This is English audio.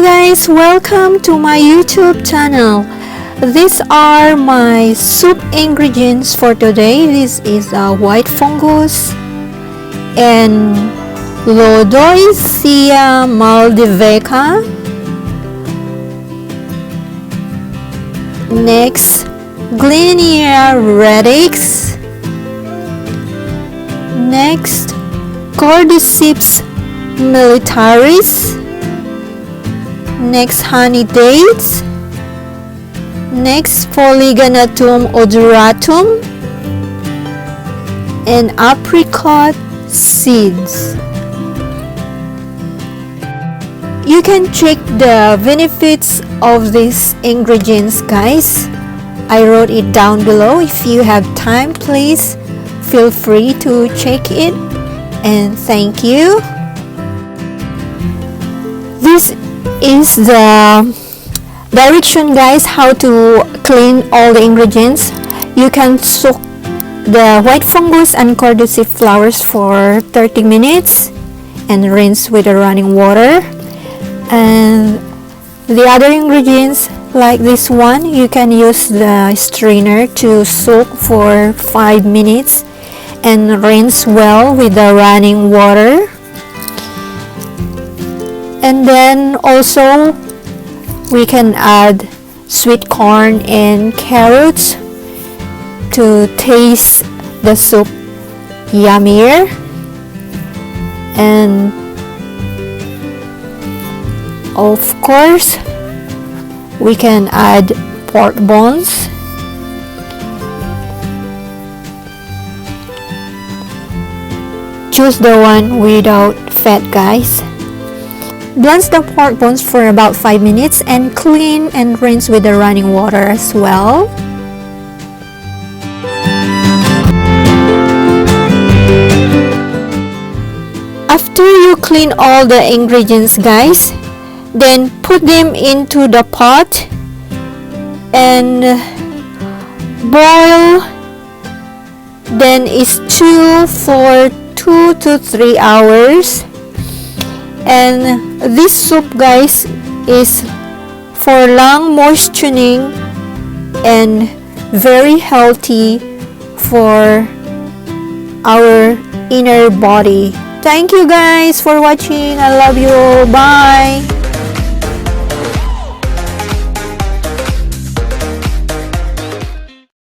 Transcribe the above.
guys, welcome to my YouTube channel. These are my soup ingredients for today. This is a white fungus and Lodoicea Maldivica. Next, Glehniee Radix. Next, Cordycepsmilitaries. Next, honey dates. Next, Polygonatum Odoratum and apricot seeds. You can check the benefits of these ingredients, guys. I wrote it down below. If you have time, please feel free to check it, and thank you. This is the direction, guys, how to clean all the ingredients. You can soak the white fungus and cordyceps flowers for 30 minutes and rinse with the running water. And the other ingredients, like this one, you can use the strainer to soak for 5 minutes and rinse well with the running water. And then also we can add sweet corn and carrots to taste the soup yummier. And of course we can add pork bones. Choose the one without fat, guys. Blanch the pork bones for about 5 minutes and clean and rinse with the running water as well. After you clean all the ingredients, guys, then put them into the pot and boil. Then stew for 2 to 3 hours. And this soup, guys, is for lung moistening and very healthy for our inner body. Thank you, guys, for watching. I love you all. Bye.